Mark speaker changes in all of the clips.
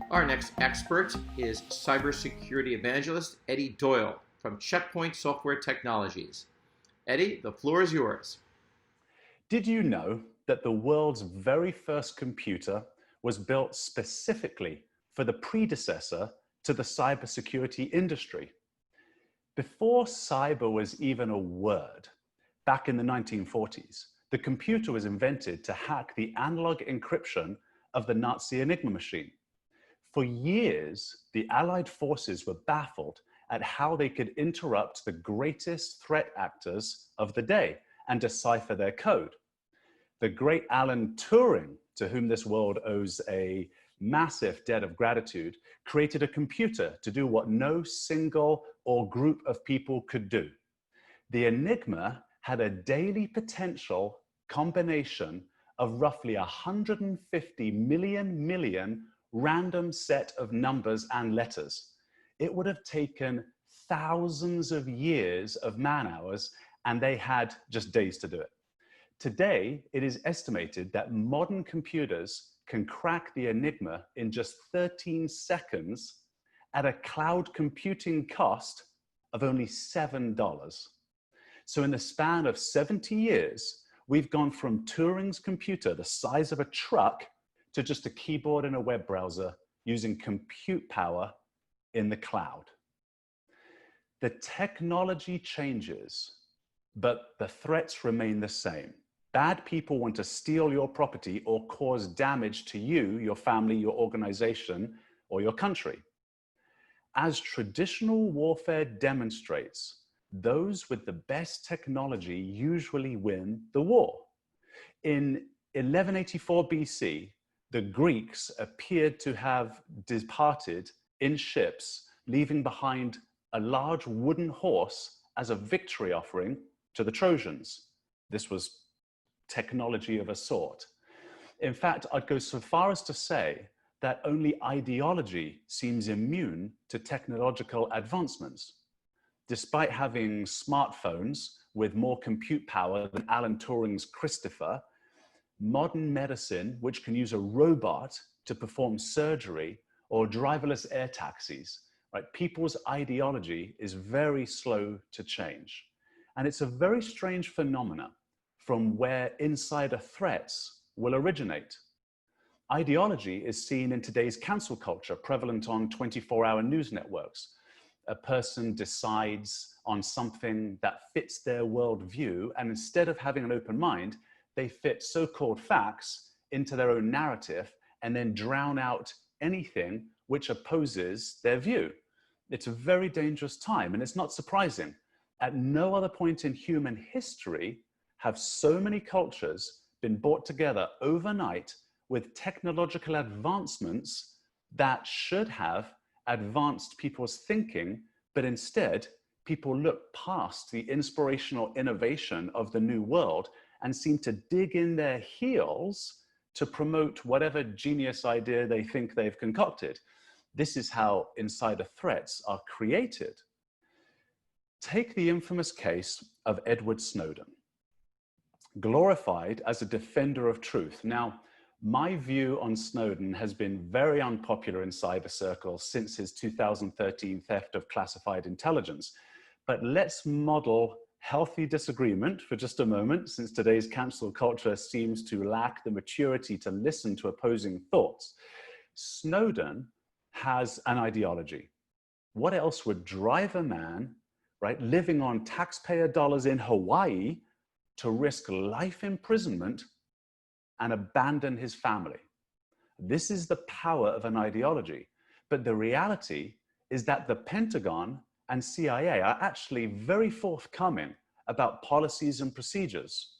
Speaker 1: Our next expert is cybersecurity evangelist Eddie Doyle from Checkpoint Software Technologies. Eddie, the floor is yours.
Speaker 2: Did you know that the world's very first computer was built specifically for the predecessor to the cybersecurity industry? Before cyber was even a word, back in the 1940s, the computer was invented to hack the analog encryption of the Nazi Enigma machine. For years, the Allied forces were baffled at how they could interrupt the greatest threat actors of the day and decipher their code. The great Alan Turing, to whom this world owes a massive debt of gratitude, created a computer to do what no single or group of people could do. The Enigma had a daily potential combination of roughly 150 million random set of numbers and letters. It would have taken thousands of years of man-hours, and they had just days to do it. Today, it is estimated that modern computers can crack the Enigma in just 13 seconds at a cloud computing cost of only $7. So in the span of 70 years, we've gone from Turing's computer, the size of a truck, to just a keyboard and a web browser using compute power in the cloud. The technology changes, but the threats remain the same. Bad people want to steal your property or cause damage to you, your family, your organization, or your country. As traditional warfare demonstrates, those with the best technology usually win the war. In 1184 BC, the Greeks appeared to have departed in ships, leaving behind a large wooden horse as a victory offering to the Trojans. This was technology of a sort. In fact, I'd go so far as to say that only ideology seems immune to technological advancements. Despite having smartphones with more compute power than Alan Turing's Christopher, modern medicine, which can use a robot to perform surgery, or driverless air taxis, right? People's ideology is very slow to change. And it's a very strange phenomena from where insider threats will originate. Ideology is seen in today's cancel culture, prevalent on 24-hour news networks. A person decides on something that fits their worldview, and instead of having an open mind, they fit so-called facts into their own narrative and then drown out anything which opposes their view. It's a very dangerous time, and it's not surprising. At no other point in human history have so many cultures been brought together overnight with technological advancements that should have advanced people's thinking, but instead people look past the inspirational innovation of the new world and seem to dig in their heels to promote whatever genius idea they think they've concocted. This is how insider threats are created. Take the infamous case of Edward Snowden, glorified as a defender of truth. Now, my view on Snowden has been very unpopular in cyber circles since his 2013 theft of classified intelligence. But let's model healthy disagreement for just a moment, since today's cancel culture seems to lack the maturity to listen to opposing thoughts. Snowden has an ideology. What else would drive a man, right, living on taxpayer dollars in Hawaii to risk life imprisonment and abandon his family? This is the power of an ideology. But the reality is that the Pentagon and CIA are actually very forthcoming about policies and procedures.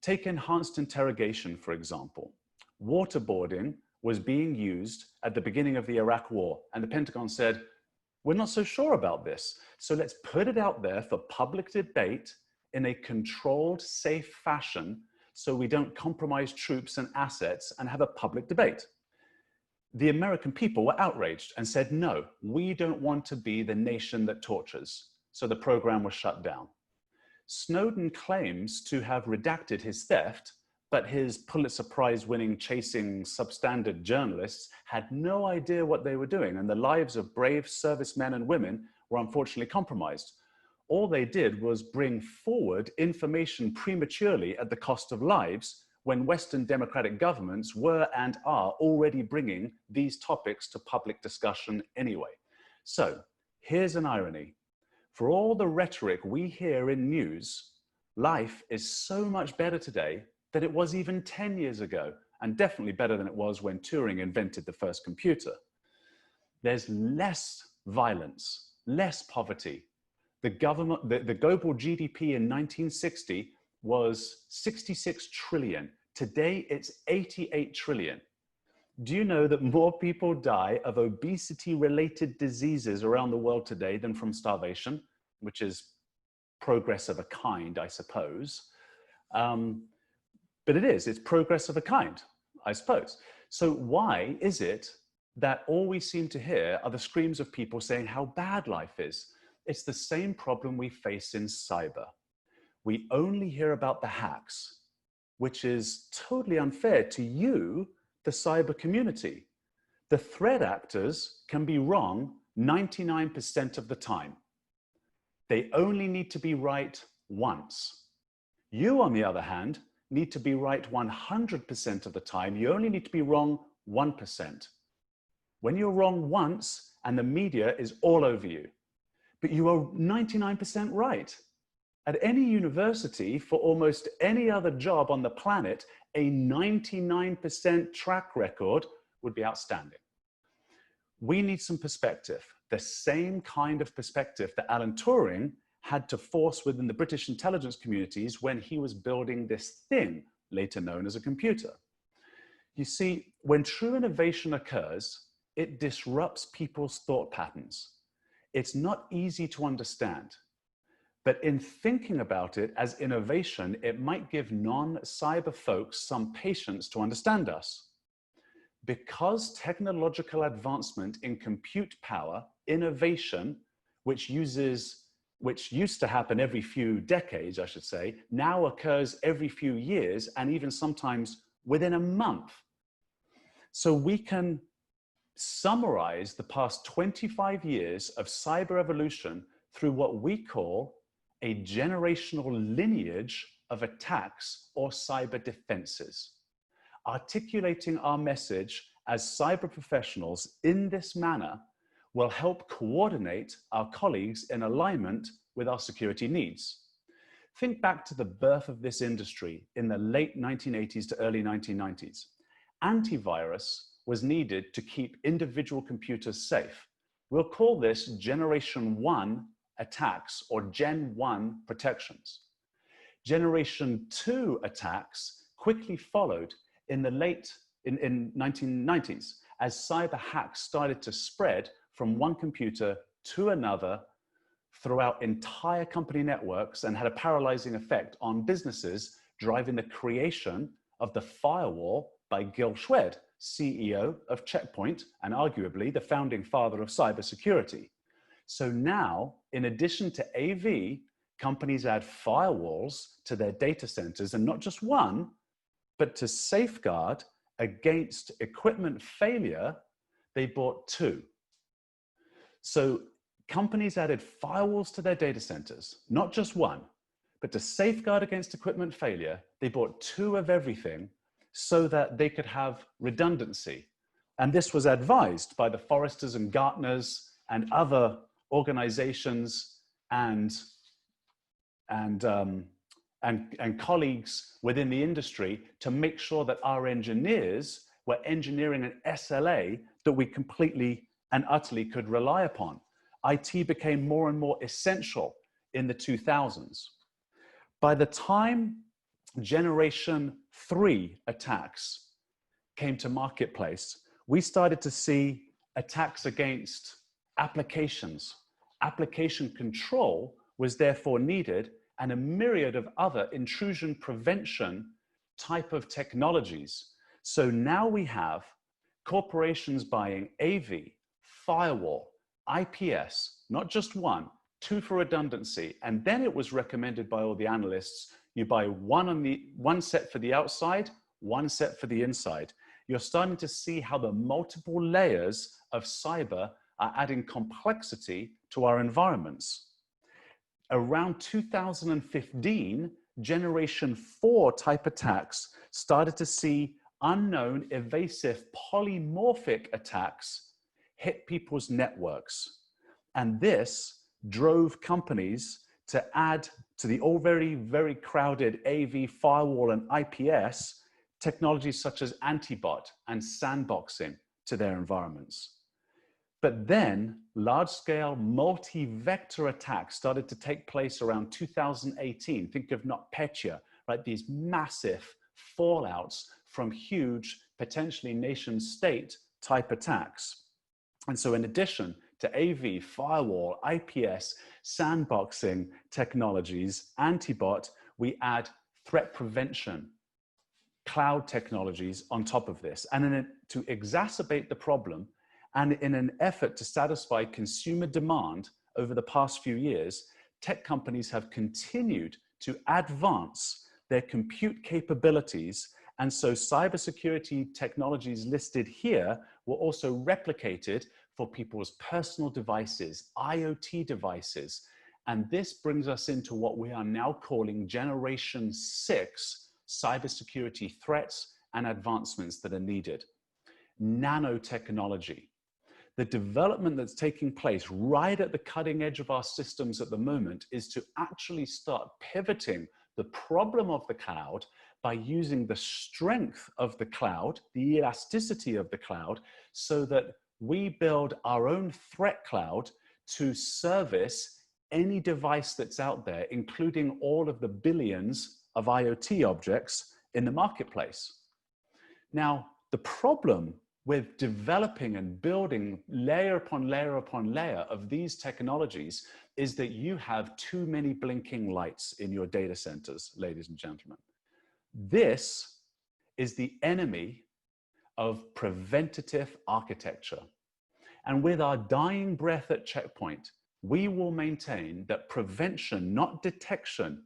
Speaker 2: Take enhanced interrogation, for example. Waterboarding was being used at the beginning of the Iraq War, and the Pentagon said, we're not so sure about this, so let's put it out there for public debate in a controlled, safe fashion so we don't compromise troops and assets and have a public debate. The American people were outraged and said, no, we don't want to be the nation that tortures. So the program was shut down. Snowden claims to have redacted his theft, but his Pulitzer Prize winning chasing substandard journalists had no idea what they were doing, and the lives of brave servicemen and women were unfortunately compromised. All they did was bring forward information prematurely at the cost of lives when Western democratic governments were and are already bringing these topics to public discussion anyway. So here's an irony. For all the rhetoric we hear in news, life is so much better today than it was even 10 years ago, and definitely better than it was when Turing invented the first computer. There's less violence, less poverty. The global GDP in 1960 was 66 trillion. Today, it's 88 trillion. Do you know that more people die of obesity-related diseases around the world today than from starvation, which is progress of a kind, I suppose? But it's progress of a kind, I suppose. So why is it that all we seem to hear are the screams of people saying how bad life is? It's the same problem we face in cyber. We only hear about the hacks, which is totally unfair to you, the cyber community. The threat actors can be wrong 99% of the time. They only need to be right once. You, on the other hand, need to be right 100% of the time. You only need to be wrong 1%. When you're wrong once and the media is all over you, but you are 99% right. At any university, for almost any other job on the planet, a 99% track record would be outstanding. We need some perspective, the same kind of perspective that Alan Turing had to force within the British intelligence communities when he was building this thing, later known as a computer. You see, when true innovation occurs, it disrupts people's thought patterns. It's not easy to understand, but in thinking about it as innovation, it might give non-cyber folks some patience to understand us. Because technological advancement in compute power, innovation, which used to happen every few decades, I should say, now occurs every few years and even sometimes within a month. So we can summarize the past 25 years of cyber evolution through what we call a generational lineage of attacks or cyber defenses. Articulating our message as cyber professionals in this manner will help coordinate our colleagues in alignment with our security needs. Think back to the birth of this industry in the late 1980s to early 1990s. Antivirus was needed to keep individual computers safe. We'll call this Generation 1 attacks or Gen 1 protections. Generation 2 attacks quickly followed in the late 1990s as cyber hacks started to spread from one computer to another throughout entire company networks and had a paralyzing effect on businesses, driving the creation of the firewall by Gil Shwed, CEO of Check Point and arguably the founding father of cybersecurity. So now, in addition to AV, companies add firewalls to their data centers, and not just one, but to safeguard against equipment failure, they bought two. So companies added firewalls to their data centers, not just one, but to safeguard against equipment failure, they bought two of everything so that they could have redundancy. And this was advised by the Forresters and Gartners and other organizations and colleagues within the industry to make sure that our engineers were engineering an SLA that we completely and utterly could rely upon. IT became more and more essential in the 2000s. By the time Generation 3 attacks came to marketplace, we started to see attacks against applications. Application control was therefore needed, and a myriad of other intrusion prevention type of technologies. So now we have corporations buying AV, firewall, IPS, not just one, two for redundancy. And then it was recommended by all the analysts, You buy one set for the outside, one set for the inside. You're starting to see how the multiple layers of cyber are adding complexity to our environments. Around 2015, Generation 4 type attacks started to see unknown, evasive, polymorphic attacks hit people's networks. And this drove companies to add to the already very crowded AV, firewall, and IPS technologies such as anti-bot and sandboxing to their environments. But then large-scale multi-vector attacks started to take place around 2018. Think of NotPetya, right? These massive fallouts from huge, potentially nation-state type attacks. And so in addition to AV, firewall, IPS, sandboxing technologies, anti-bot, we add threat prevention, cloud technologies on top of this. And to exacerbate the problem, and in an effort to satisfy consumer demand over the past few years, tech companies have continued to advance their compute capabilities. And so cybersecurity technologies listed here were also replicated for people's personal devices, IoT devices. And this brings us into what we are now calling Generation 6 cybersecurity threats and advancements that are needed. Nanotechnology. The development that's taking place right at the cutting edge of our systems at the moment is to actually start pivoting the problem of the cloud by using the strength of the cloud, the elasticity of the cloud, so that we build our own threat cloud to service any device that's out there, including all of the billions of IoT objects in the marketplace. Now, the problem with developing and building layer upon layer upon layer of these technologies is that you have too many blinking lights in your data centers, ladies and gentlemen. This is the enemy of preventative architecture. And with our dying breath at Checkpoint, we will maintain that prevention, not detection,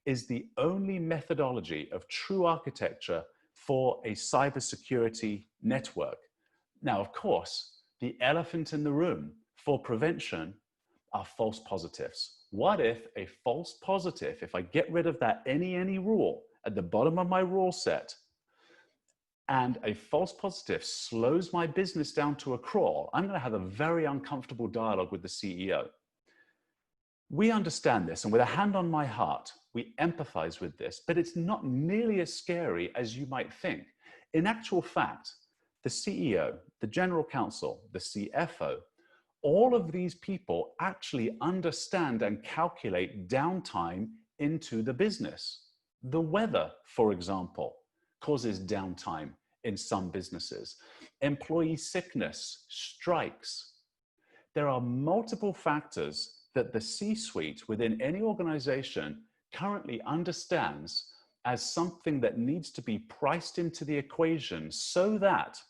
Speaker 2: is the only methodology of true architecture for a cybersecurity network. Now, of course, the elephant in the room for prevention are false positives. What if a false positive, if I get rid of that any rule at the bottom of my rule set, and a false positive slows my business down to a crawl, I'm going to have a very uncomfortable dialogue with the CEO. We understand this, and with a hand on my heart, we empathize with this, but it's not nearly as scary as you might think. In actual fact, the CEO, the general counsel, the CFO, all of these people actually understand and calculate downtime into the business. The weather, for example, causes downtime in some businesses. Employee sickness, strikes. There are multiple factors that the C-suite within any organization currently understands as something that needs to be priced into the equation so that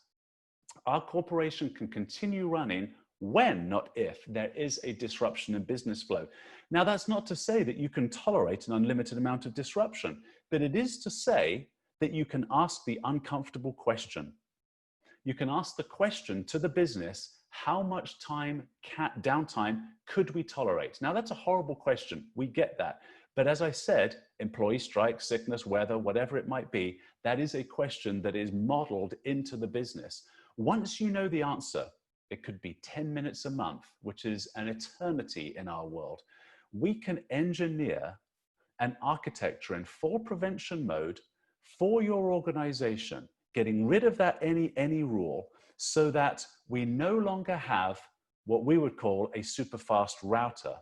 Speaker 2: our corporation can continue running when, not if, there is a disruption in business flow. Now, that's not to say that you can tolerate an unlimited amount of disruption, but it is to say that you can ask the uncomfortable question. You can ask the question to the business, how much downtime could we tolerate? Now, that's a horrible question. We get that. But as I said, employee strike, sickness, weather, whatever it might be, that is a question that is modeled into the business. Once you know the answer, it could be 10 minutes a month, which is an eternity in our world. We can engineer an architecture in full prevention mode for your organization, getting rid of that any rule so that we no longer have what we would call a super fast router.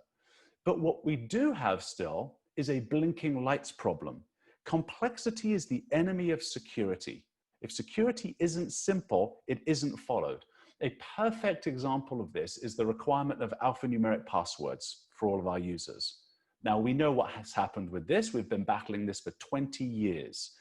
Speaker 2: But what we do have still is a blinking lights problem. Complexity is the enemy of security. If security isn't simple, it isn't followed. A perfect example of this is the requirement of alphanumeric passwords for all of our users. Now, we know what has happened with this. We've been battling this for 20 years.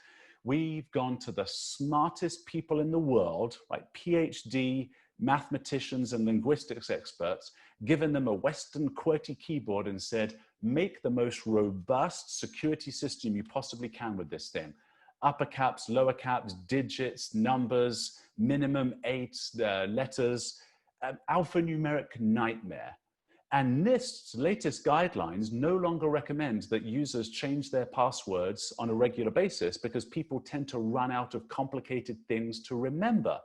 Speaker 2: We've gone to the smartest people in the world, like PhD mathematicians and linguistics experts, given them a Western QWERTY keyboard and said, make the most robust security system you possibly can with this thing. Upper caps, lower caps, digits, numbers, minimum 8 letters, alphanumeric nightmare. And NIST's latest guidelines no longer recommend that users change their passwords on a regular basis because people tend to run out of complicated things to remember.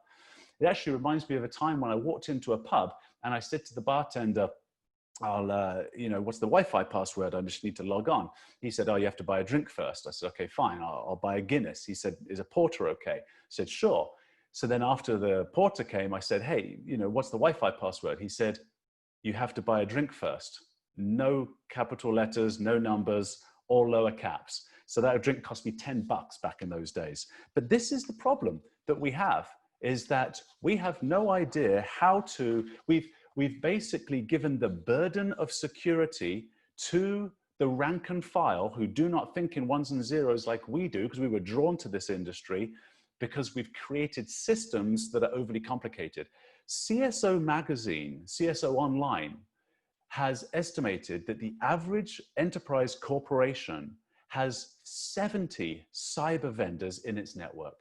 Speaker 2: It actually reminds me of a time when I walked into a pub and I said to the bartender, what's the Wi-Fi password? I just need to log on. He said, oh, you have to buy a drink first. I said, okay, fine, I'll buy a Guinness. He said, is a porter okay? I said, sure. So then after the porter came, I said, hey, what's the Wi-Fi password? He said, you have to buy a drink first. No capital letters, no numbers, all lower caps. So that drink cost me $10 back in those days. But this is the problem that we have, is that we have no idea how to, we've basically given the burden of security to the rank and file who do not think in ones and zeros like we do, because we were drawn to this industry, because we've created systems that are overly complicated. CISO magazine, CISO Online, has estimated that the average enterprise corporation has 70 cyber vendors in its network.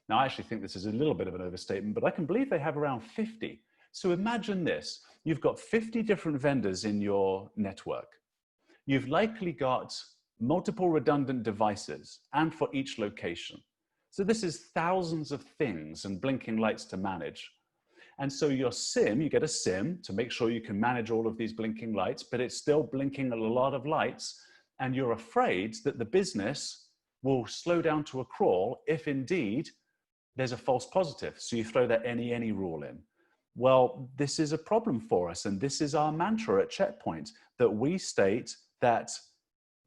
Speaker 2: Now, I actually think this is a little bit of an overstatement, but I can believe they have around 50. So imagine this, you've got 50 different vendors in your network. You've likely got multiple redundant devices, and for each location. So this is thousands of things and blinking lights to manage. And so your SIM, you get a SIM to make sure you can manage all of these blinking lights, but it's still blinking a lot of lights. And you're afraid that the business will slow down to a crawl if indeed there's a false positive. So you throw that any rule in. Well, this is a problem for us. And this is our mantra at Checkpoint, that we state that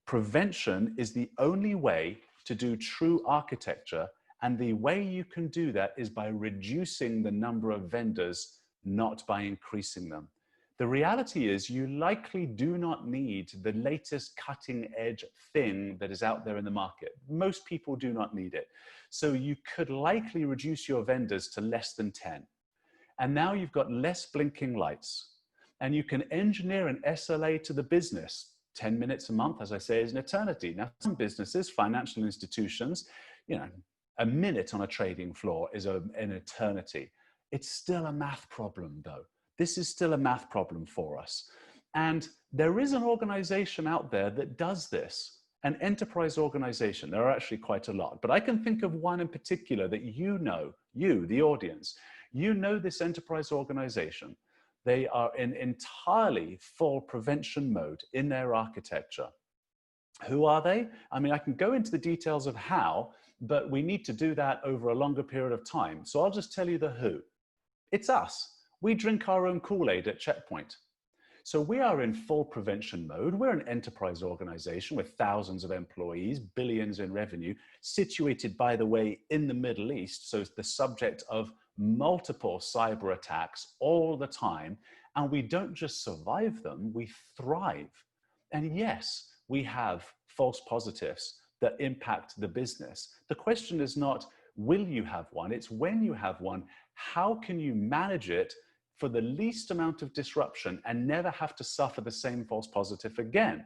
Speaker 2: prevention is the only way to do true architecture. And the way you can do that is by reducing the number of vendors, not by increasing them. The reality is you likely do not need the latest cutting edge thing that is out there in the market. Most people do not need it. So you could likely reduce your vendors to less than 10. And now you've got less blinking lights. And you can engineer an SLA to the business. 10 minutes a month, as I say, is an eternity. Now, some businesses, financial institutions, a minute on a trading floor is an eternity. It's still a math problem, though. This is still a math problem for us. And there is an organization out there that does this, an enterprise organization. There are actually quite a lot, but I can think of one in particular that you, the audience, this enterprise organization. They are in entirely full prevention mode in their architecture. Who are they? I mean, I can go into the details of how, but we need to do that over a longer period of time. So I'll just tell you the who. It's us. We drink our own Kool-Aid at Checkpoint. So we are in full prevention mode. We're an enterprise organization with thousands of employees, billions in revenue, situated, by the way, in the Middle East. So it's the subject of multiple cyber attacks all the time. And we don't just survive them, we thrive. And yes, we have false positives that impact the business. The question is not, will you have one? It's when you have one, how can you manage it for the least amount of disruption and never have to suffer the same false positive again?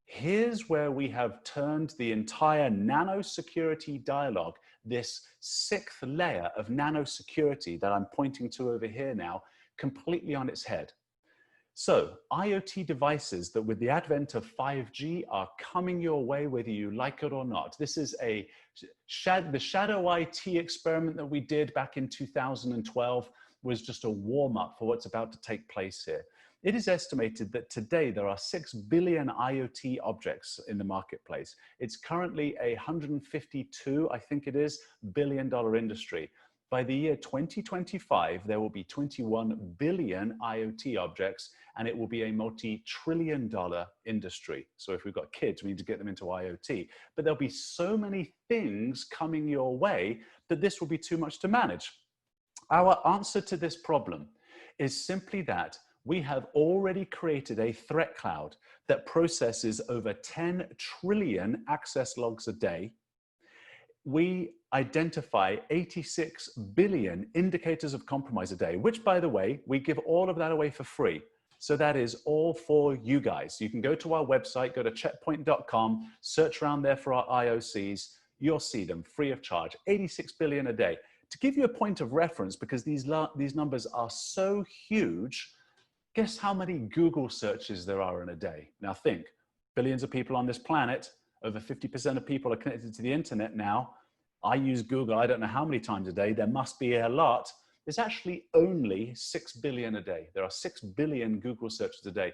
Speaker 2: Here's where we have turned the entire nano security dialogue, this 6th layer of nano security that I'm pointing to over here now, completely on its head. So IoT devices that with the advent of 5G are coming your way, whether you like it or not. This is the shadow IT experiment that we did back in 2012 was just a warm-up for what's about to take place here. It is estimated that today there are 6 billion IoT objects in the marketplace. It's currently a $152, I think it is, billion industry. By the year 2025, there will be 21 billion IoT objects, and it will be a multi-trillion-dollar industry. So if we've got kids, we need to get them into IoT. But there'll be so many things coming your way that this will be too much to manage. Our answer to this problem is simply that we have already created a threat cloud that processes over 10 trillion access logs a day. We identify 86 billion indicators of compromise a day, which, by the way, we give all of that away for free. So that is all for you guys. You can go to our website, go to checkpoint.com, search around there for our IOCs. You'll see them free of charge, 86 billion a day. To give you a point of reference, because these numbers are so huge, guess how many Google searches there are in a day? Now think, billions of people on this planet, over 50% of people are connected to the internet now. I use Google, I don't know how many times a day. There must be a lot. There's actually only 6 billion a day. There are 6 billion Google searches a day.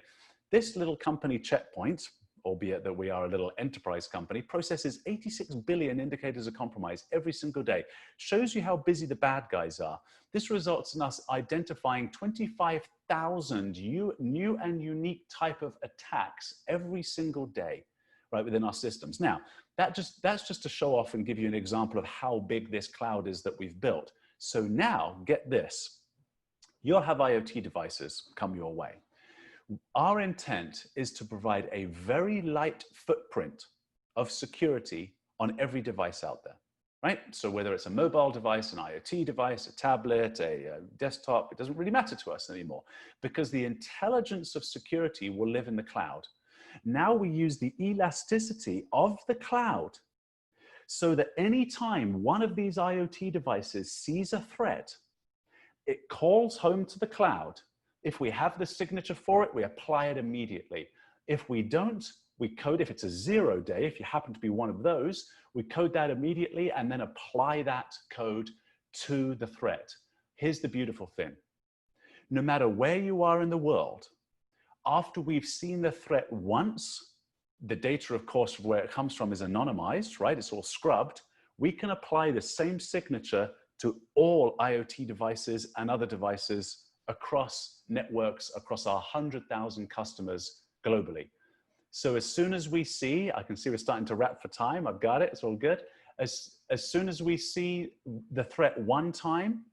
Speaker 2: This little company, Checkpoint, albeit that we are a little enterprise company, processes 86 billion indicators of compromise every single day. Shows you how busy the bad guys are. This results in us identifying 25,000 new and unique type of attacks every single day, right, within our systems. Now, that's just to show off and give you an example of how big this cloud is that we've built. So now, get this. You'll have IoT devices come your way. Our intent is to provide a very light footprint of security on every device out there, right? So whether it's a mobile device, an IoT device, a tablet, a desktop, it doesn't really matter to us anymore because the intelligence of security will live in the cloud. Now we use the elasticity of the cloud so that anytime one of these IoT devices sees a threat, it calls home to the cloud. If we have the signature for it, we apply it immediately. If we don't, we code, if it's a 0 day, if you happen to be one of those, we code that immediately and then apply that code to the threat. Here's the beautiful thing. No matter where you are in the world, after we've seen the threat once, the data, of course, where it comes from is anonymized, right? It's all scrubbed. We can apply the same signature to all IoT devices and other devices across networks, across our 100,000 customers globally. So as soon as we see, I can see we're starting to wrap for time. I've got it, it's all good. As soon as we see the threat one time,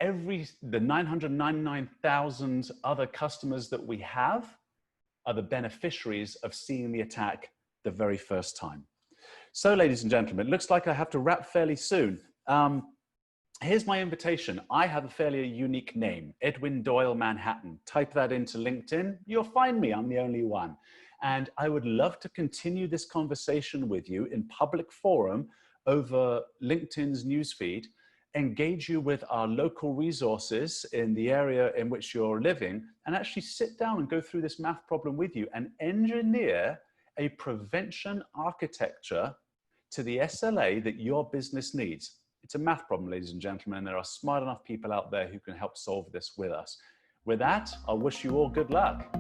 Speaker 2: the 999,000 other customers that we have are the beneficiaries of seeing the attack the very first time. So ladies and gentlemen, it looks like I have to wrap fairly soon. Here's my invitation. I have a fairly unique name, Edwin Doyle Manhattan. Type that into LinkedIn, you'll find me, I'm the only one. And I would love to continue this conversation with you in public forum over LinkedIn's newsfeed, engage you with our local resources in the area in which you're living, and actually sit down and go through this math problem with you and engineer a prevention architecture to the SLA that your business needs. It's a math problem, ladies and gentlemen, and there are smart enough people out there who can help solve this with us. With that, I'll wish you all good luck.